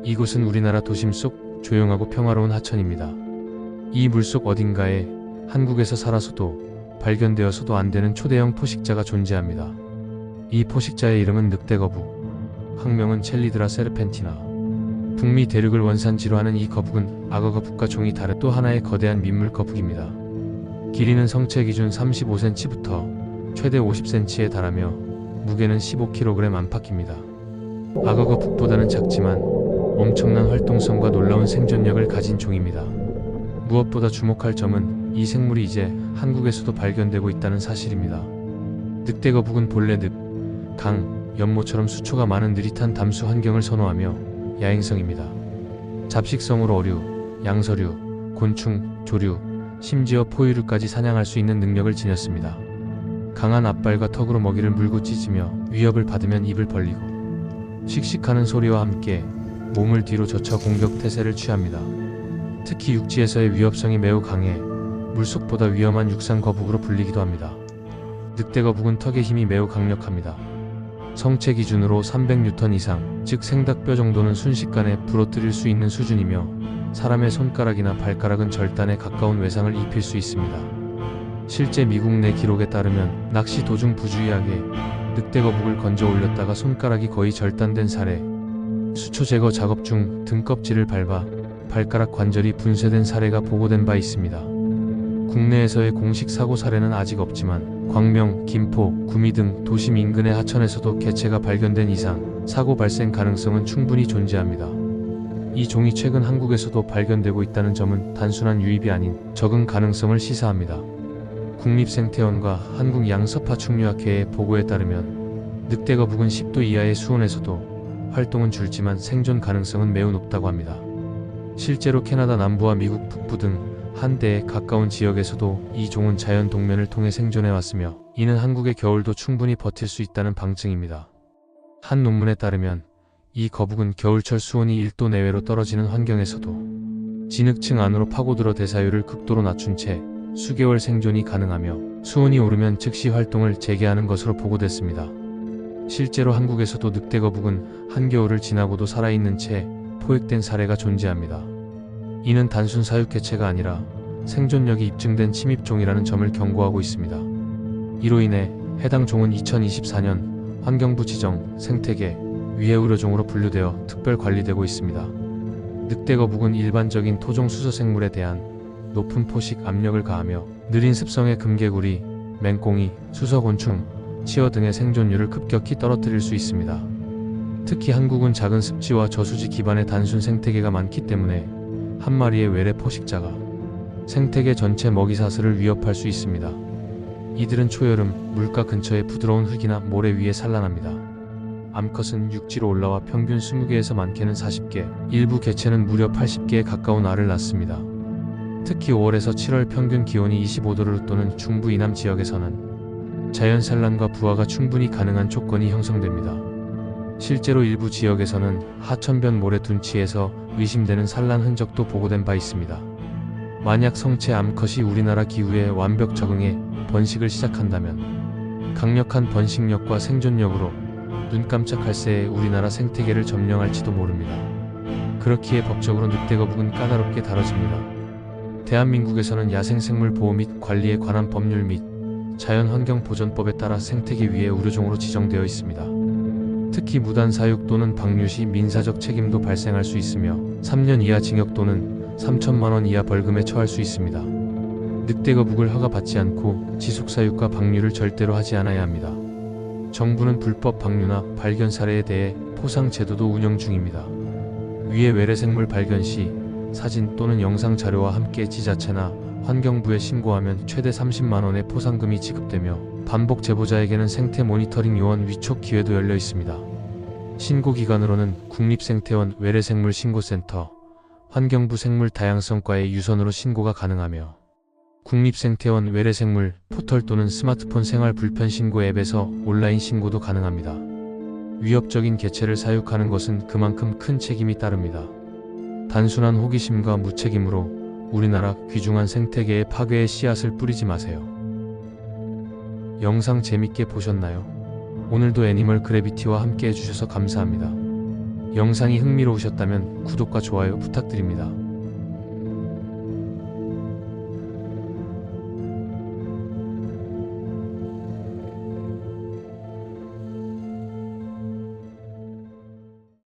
이곳은 우리나라 도심 속 조용하고 평화로운 하천입니다. 이 물속 어딘가에 한국에서 살아서도 발견되어서도 안 되는 초대형 포식자가 존재합니다. 이 포식자의 이름은 늑대거북, 학명은 첼리드라 세르펜티나. 북미 대륙을 원산지로 하는 이 거북은 악어 거북과 종이 다른 또 하나의 거대한 민물 거북입니다. 길이는 성체 기준 35cm부터 최대 50cm에 달하며 무게는 15kg 안팎입니다. 악어 거북보다는 작지만 엄청난 활동성과 놀라운 생존력을 가진 종입니다. 무엇보다 주목할 점은 이 생물이 이제 한국에서도 발견되고 있다는 사실입니다. 늑대거북은 본래 늪, 강, 연못처럼 수초가 많은 느릿한 담수 환경을 선호하며 야행성입니다. 잡식성으로 어류, 양서류, 곤충, 조류, 심지어 포유류까지 사냥할 수 있는 능력을 지녔습니다. 강한 앞발과 턱으로 먹이를 물고 찢으며 위협을 받으면 입을 벌리고 씩씩하는 소리와 함께 몸을 뒤로 젖혀 공격 태세를 취합니다. 특히 육지에서의 위협성이 매우 강해 물속보다 위험한 육상 거북으로 불리기도 합니다. 늑대거북은 턱의 힘이 매우 강력합니다. 성체 기준으로 300N 이상, 즉 생닭뼈 정도는 순식간에 부러뜨릴 수 있는 수준이며 사람의 손가락이나 발가락은 절단에 가까운 외상을 입힐 수 있습니다. 실제 미국 내 기록에 따르면 낚시 도중 부주의하게 늑대거북을 건져 올렸다가 손가락이 거의 절단된 사례, 수초 제거 작업 중 등껍질을 밟아 발가락 관절이 분쇄된 사례가 보고된 바 있습니다. 국내에서의 공식 사고 사례는 아직 없지만 광명, 김포, 구미 등 도심 인근의 하천에서도 개체가 발견된 이상 사고 발생 가능성은 충분히 존재합니다. 이 종이 최근 한국에서도 발견되고 있다는 점은 단순한 유입이 아닌 적응 가능성을 시사합니다. 국립생태원과 한국양서파충류학회의 보고에 따르면 늑대거북은 10도 이하의 수온에서도 활동은 줄지만 생존 가능성은 매우 높다고 합니다. 실제로 캐나다 남부와 미국 북부 등 한대에 가까운 지역에서도 이 종은 자연 동면을 통해 생존해왔으며 이는 한국의 겨울도 충분히 버틸 수 있다는 방증입니다. 한 논문에 따르면 이 거북은 겨울철 수온이 1도 내외로 떨어지는 환경에서도 진흙층 안으로 파고들어 대사율을 극도로 낮춘 채 수개월 생존이 가능하며 수온이 오르면 즉시 활동을 재개하는 것으로 보고됐습니다. 실제로 한국에서도 늑대거북은 한겨울을 지나고도 살아있는 채 포획된 사례가 존재합니다. 이는 단순 사육개체가 아니라 생존력이 입증된 침입종이라는 점을 경고하고 있습니다. 이로 인해 해당 종은 2024년 환경부 지정 생태계 위해우려종으로 분류되어 특별 관리되고 있습니다. 늑대거북은 일반적인 토종 수소생물에 대한 높은 포식 압력을 가하며 느린 습성의 금개구리, 맹꽁이, 수서곤충, 치어 등의 생존율을 급격히 떨어뜨릴 수 있습니다. 특히 한국은 작은 습지와 저수지 기반의 단순 생태계가 많기 때문에 한 마리의 외래 포식자가 생태계 전체 먹이사슬을 위협할 수 있습니다. 이들은 초여름 물가 근처의 부드러운 흙이나 모래 위에 산란합니다. 암컷은 육지로 올라와 평균 20개에서 많게는 40개, 일부 개체는 무려 80개에 가까운 알을 낳습니다. 특히 5월에서 7월 평균 기온이 25도를 또는 중부 이남 지역에서는 자연 산란과 부화가 충분히 가능한 조건이 형성됩니다. 실제로 일부 지역에서는 하천변 모래 둔치에서 의심되는 산란 흔적도 보고된 바 있습니다. 만약 성체 암컷이 우리나라 기후에 완벽 적응해 번식을 시작한다면 강력한 번식력과 생존력으로 눈 깜짝할 새에 우리나라 생태계를 점령할지도 모릅니다. 그렇기에 법적으로 늑대거북은 까다롭게 다뤄집니다. 대한민국에서는 야생생물 보호 및 관리에 관한 법률 및 자연환경보전법에 따라 생태계 위해 우려종으로 지정되어 있습니다. 특히 무단 사육 또는 방류 시 민사적 책임도 발생할 수 있으며 3년 이하 징역 또는 3천만 원 이하 벌금에 처할 수 있습니다. 늑대거북을 허가받지 않고 지속사육과 방류를 절대로 하지 않아야 합니다. 정부는 불법 방류나 발견 사례에 대해 포상 제도도 운영 중입니다. 위의 외래생물 발견 시 사진 또는 영상 자료와 함께 지자체나 환경부에 신고하면 최대 30만 원의 포상금이 지급되며 반복 제보자에게는 생태 모니터링 요원 위촉 기회도 열려 있습니다. 신고 기관으로는 국립생태원 외래생물 신고센터, 환경부 생물다양성과의 유선으로 신고가 가능하며 국립생태원 외래생물 포털 또는 스마트폰 생활 불편 신고 앱에서 온라인 신고도 가능합니다. 위협적인 개체를 사육하는 것은 그만큼 큰 책임이 따릅니다. 단순한 호기심과 무책임으로 우리나라 귀중한 생태계의 파괴의 씨앗을 뿌리지 마세요. 영상 재밌게 보셨나요? 오늘도 애니멀 그래비티와 함께 해주셔서 감사합니다. 영상이 흥미로우셨다면 구독과 좋아요 부탁드립니다.